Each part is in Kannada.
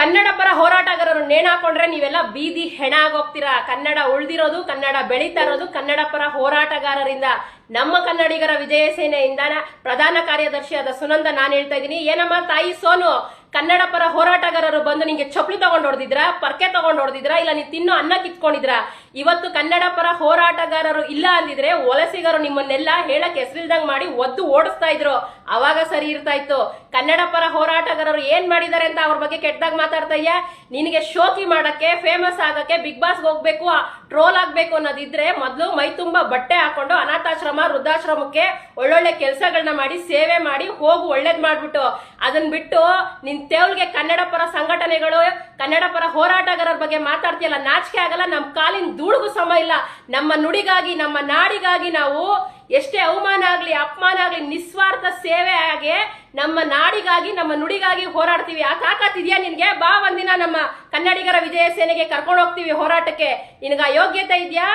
ಕನ್ನಡ ಪರ ಹೋರಾಟಗಾರರು ನೇಣಾಕೊಂಡ್ರೆ ನೀವೆಲ್ಲ ಬೀದಿ ಹೆಣ ಆಗೋಗ್ತೀರಾ. ಕನ್ನಡ ಉಳಿದಿರೋದು, ಕನ್ನಡ ಬೆಳೀತಾ ಇರೋದು ಕನ್ನಡ ಪರ ಹೋರಾಟಗಾರರಿಂದ. ನಮ್ಮ ಕನ್ನಡಿಗರ ವಿಜಯ ಸೇನೆಯಿಂದ ಪ್ರಧಾನ ಕಾರ್ಯದರ್ಶಿಯಾದ ಸುನಂದ ನಾನು ಹೇಳ್ತಾ ಇದ್ದೀನಿ. ಏನಮ್ಮ ತಾಯಿ ಸೋನು, ಕನ್ನಡ ಪರ ಹೋರಾಟಗಾರರು ಬಂದು ನಿಂಗೆ ಚಪ್ಪಲಿ ತಗೊಂಡು ಹೊಡೆದಿದ್ರ, ಪರ್ಕೆ ತಗೊಂಡು ಹೊಡೆದಿದ್ರ, ಇಲ್ಲ ನೀ ತಿನ್ನೋ ಅನ್ನ ಕಿತ್ಕೊಂಡಿದ್ರ? ಇವತ್ತು ಕನ್ನಡ ಪರ ಹೋರಾಟಗಾರರು ಇಲ್ಲ ಅಂದಿದ್ರೆ ವಲಸಿಗರು ನಿಮ್ಮನ್ನೆಲ್ಲ ಹೇಳಕ್ ಹೆಸರಿಲ್ದಂಗ್ ಮಾಡಿ ಒದ್ದು ಓಡಿಸ್ತಾ ಇದ್ರು. ಅವಾಗ ಸರಿ ಇರ್ತಾ ಇತ್ತು. ಕನ್ನಡ ಪರ ಹೋರಾಟಗಾರರು ಏನ್ ಮಾಡಿದಾರೆ ಅಂತ ಅವ್ರ ಬಗ್ಗೆ ಕೆಟ್ಟದಾಗ ಮಾತಾಡ್ತಾ ಇದೆಯಾ? ನಿನಗೆ ಶೋಕಿ ಮಾಡಕ್ಕೆ, ಫೇಮಸ್ ಆಗಕ್ಕೆ, ಬಿಗ್ ಬಾಸ್ಗೆ ಹೋಗ್ಬೇಕು, ಟ್ರೋಲ್ ಆಗ್ಬೇಕು ಅನ್ನೋದಿದ್ರೆ ಮೊದ್ಲು ಮೈ ತುಂಬಾ ಬಟ್ಟೆ ಹಾಕೊಂಡು ಅನಾಥಾಶ್ರಮ, ವೃದ್ಧಾಶ್ರಮಕ್ಕೆ ಒಳ್ಳೊಳ್ಳೆ ಕೆಲಸಗಳನ್ನ ಮಾಡಿ, ಸೇವೆ ಮಾಡಿ, ಹೋಗು ಒಳ್ಳೇದ್ ಮಾಡ್ಬಿಟ್ಟು, ಅದನ್ನ ಬಿಟ್ಟು ನಿನ್ ತೇವ್ಲ್ಗೆ ಕನ್ನಡ ಪರ ಸಂಘಟನೆಗಳು, ಕನ್ನಡ ಪರ ಹೋರಾಟಗಾರರ ಬಗ್ಗೆ ಮಾತಾಡ್ತೀಯಲ್ಲ, ನಾಚಿಕೆ ಆಗಲ್ಲ? ನಮ್ ಕಾಲಿನ ಧೂಳಿಗೂ ಸಮ ಇಲ್ಲ. ನಮ್ಮ ನುಡಿಗಾಗಿ, ನಮ್ಮ ನಾಡಿಗಾಗಿ ನಾವು ಎಷ್ಟೇ ಅವಮಾನ ಆಗ್ಲಿ, ಅಪಮಾನ ಆಗ್ಲಿ, ನಿಸ್ವಾರ್ಥ ಸೇವೆ ಆಗಿ ನಮ್ಮ ನಾಡಿಗಾಗಿ, ನಮ್ಮ ನುಡಿಗಾಗಿ ಹೋರಾಡ್ತೀವಿ. ಆ ತಾಕತ್ತಿದ್ಯಾ ನಿನ್ಗೆ? ಬಾ ಒಂದಿನ ನಮ್ಮ ಕನ್ನಡಿಗರ ವಿಜಯ ಸೇನೆಗೆ ಕರ್ಕೊಂಡು ಹೋಗ್ತೀವಿ ಹೋರಾಟಕ್ಕೆ. ನಿನಗ ಯೋಗ್ಯತೆ ಇದೆಯಾ?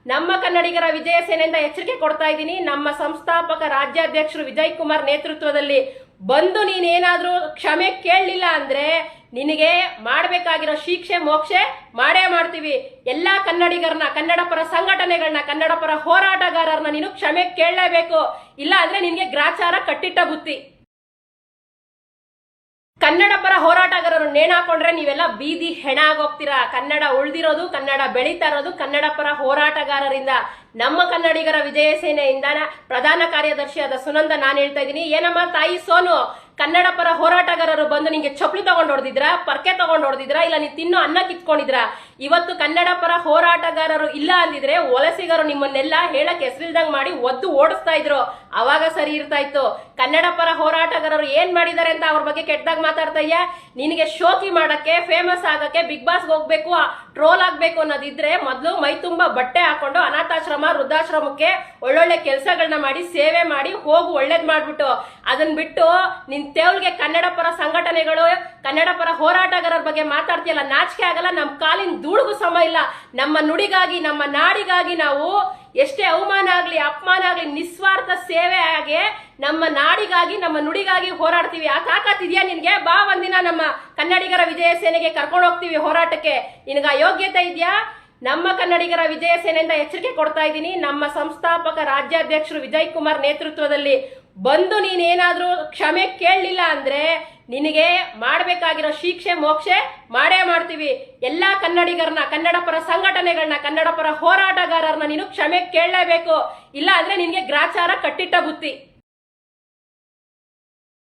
ನಮ್ಮ ಕನ್ನಡಿಗರ ವಿಜಯ ಸೇನೆಯಿಂದ ಎಚ್ಚರಿಕೆ ಕೊಡ್ತಾ ಇದ್ದೀನಿ. ನಮ್ಮ ಸಂಸ್ಥಾಪಕ ರಾಜ್ಯಾಧ್ಯಕ್ಷರು ವಿಜಯ್ ಕುಮಾರ್ ನೇತೃತ್ವದಲ್ಲಿ ಬಂದು ನೀನೇನಾದ್ರೂ ಕ್ಷಮೆ ಕೇಳಲಿಲ್ಲ ಅಂದ್ರೆ ನಿನಗೆ ಮಾಡಬೇಕಾಗಿರೋ ಶಿಕ್ಷೆ ಮೋಕ್ಷೆ ಮಾಡೇ ಮಾಡ್ತೀವಿ. ಎಲ್ಲಾ ಕನ್ನಡಿಗರನ್ನ, ಕನ್ನಡ ಪರ ಸಂಘಟನೆಗಳನ್ನ, ಕನ್ನಡ ಪರ ಹೋರಾಟಗಾರರನ್ನ ನೀನು ಕ್ಷಮೆ ಕೇಳಲೇಬೇಕು. ಇಲ್ಲ ಅಂದ್ರೆ ನಿನ್ಗೆ ಗ್ರಾಚಾರ ಕಟ್ಟಿಟ್ಟ ಬುತ್ತಿ. ಕನ್ನಡ ಪರ ಹೋರಾಟಗಾರರು ನೇಣಾಕೊಂಡ್ರೆ ನೀವೆಲ್ಲ ಬೀದಿ ಹೆಣ ಆಗೋಗ್ತೀರಾ. ಕನ್ನಡ ಉಳಿದಿರೋದು, ಕನ್ನಡ ಬೆಳೀತಾ ಇರೋದು ಕನ್ನಡ ಪರ ಹೋರಾಟಗಾರರಿಂದ. ನಮ್ಮ ಕನ್ನಡಿಗರ ವಿಜಯ ಸೇನೆಯಿಂದ ಪ್ರಧಾನ ಕಾರ್ಯದರ್ಶಿಯಾದ ಸುನಂದ ನಾನು ಹೇಳ್ತಾ ಇದ್ದೀನಿ. ಏನಮ್ಮ ತಾಯಿ ಸೋನು, ಕನ್ನಡ ಪರ ಹೋರಾಟಗಾರರು ಬಂದು ನಿಂಗೆ ಚಪ್ಪಲಿ ತಗೊಂಡು ಹೊಡೆದಿದ್ರ, ಪರ್ಕೆ ತಗೊಂಡು ಹೊಡೆದಿದ್ರ, ಇಲ್ಲ ನೀ ತಿನ್ನೋ ಅನ್ನ ಕಿತ್ಕೊಂಡಿದ್ರ? ಇವತ್ತು ಕನ್ನಡ ಪರ ಹೋರಾಟಗಾರರು ಇಲ್ಲ ಅಂದಿದ್ರೆ ವಲಸಿಗರು ನಿಮ್ಮನ್ನೆಲ್ಲ ಹೇಳಕ್ ಹೆಸರಿಲ್ದಂಗ್ ಮಾಡಿ ಒದ್ದು ಓಡಿಸ್ತಾ ಇದ್ರು. ಅವಾಗ ಸರಿ ಇರ್ತಾ ಇತ್ತು. ಕನ್ನಡ ಪರ ಹೋರಾಟಗಾರರು ಏನ್ ಮಾಡಿದಾರೆ ಅಂತ ಅವ್ರ ಬಗ್ಗೆ ಕೆಟ್ಟದಾಗ ಮಾತಾಡ್ತಾ ಇದೆಯಾ? ನಿನಗೆ ಶೋಕಿ ಮಾಡಕ್ಕೆ, ಫೇಮಸ್ ಆಗಕ್ಕೆ, ಬಿಗ್ ಬಾಸ್ಗೆ ಹೋಗ್ಬೇಕು, ಟ್ರೋಲ್ ಆಗ್ಬೇಕು ಅನ್ನೋದಿದ್ರೆ ಮೊದ್ಲು ಮೈ ತುಂಬಾ ಬಟ್ಟೆ ಹಾಕೊಂಡು ಅನಾಥಾಶ್ರಮ, ವೃದ್ಧಾಶ್ರಮಕ್ಕೆ ಒಳ್ಳೊಳ್ಳೆ ಕೆಲಸಗಳನ್ನ ಮಾಡಿ, ಸೇವೆ ಮಾಡಿ, ಹೋಗು ಒಳ್ಳೇದ್ ಮಾಡ್ಬಿಟ್ಟು, ಅದನ್ನ ಬಿಟ್ಟು ನಿನ್ ತೇವ್ಲ್ಗೆ ಕನ್ನಡ ಪರ ಸಂಘಟನೆಗಳು, ಕನ್ನಡ ಪರ ಹೋರಾಟಗಾರರ ಬಗ್ಗೆ ಮಾತಾಡ್ತೀಯಲ್ಲ, ನಾಚಿಕೆ ಆಗಲ್ಲ? ನಮ್ ಕಾಲಿನ ಧೂಳಿಗೂ ಸಮ ಇಲ್ಲ. ನಮ್ಮ ನುಡಿಗಾಗಿ, ನಮ್ಮ ನಾಡಿಗಾಗಿ ನಾವು ಎಷ್ಟೇ ಅವಮಾನ ಆಗ್ಲಿ, ಅಪಮಾನ ಆಗ್ಲಿ, ನಿಸ್ವಾರ್ಥ ಸೇವೆ ಆಗಿ ನಮ್ಮ ನಾಡಿಗಾಗಿ, ನಮ್ಮ ನುಡಿಗಾಗಿ ಹೋರಾಡ್ತೀವಿ. ಆ ತಾಕತ್ತಿದ್ಯಾ ನಿನ್ಗೆ? ಬಾ ಒಂದಿನ ನಮ್ಮ ಕನ್ನಡಿಗರ ವಿಜಯ ಸೇನೆಗೆ ಕರ್ಕೊಂಡು ಹೋಗ್ತೀವಿ ಹೋರಾಟಕ್ಕೆ. ನಿನಗ ಯೋಗ್ಯತೆ ಇದೆಯಾ? ನಮ್ಮ ಕನ್ನಡಿಗರ ವಿಜಯ ಸೇನೆಯಿಂದ ಎಚ್ಚರಿಕೆ ಕೊಡ್ತಾ ಇದ್ದೀನಿ. ನಮ್ಮ ಸಂಸ್ಥಾಪಕ ರಾಜ್ಯಾಧ್ಯಕ್ಷರು ವಿಜಯ್ ಕುಮಾರ್ ನೇತೃತ್ವದಲ್ಲಿ ಬಂದು ನೀನೇನಾದ್ರೂ ಕ್ಷಮೆ ಕೇಳಲಿಲ್ಲ ಅಂದ್ರೆ ನಿನಗೆ ಮಾಡಬೇಕಾಗಿರೋ ಶಿಕ್ಷೆ ಮೋಕ್ಷೆ ಮಾಡೇ ಮಾಡ್ತೀವಿ. ಎಲ್ಲಾ ಕನ್ನಡಿಗರನ್ನ, ಕನ್ನಡ ಪರ ಸಂಘಟನೆಗಳನ್ನ, ಕನ್ನಡ ಪರ ಹೋರಾಟಗಾರರನ್ನ ನೀನು ಕ್ಷಮೆ ಕೇಳಲೇಬೇಕು. ಇಲ್ಲ ಅಂದ್ರೆ ನಿನ್ಗೆ ಗ್ರಾಚಾರ ಕಟ್ಟಿಟ್ಟ ಬುತ್ತಿ.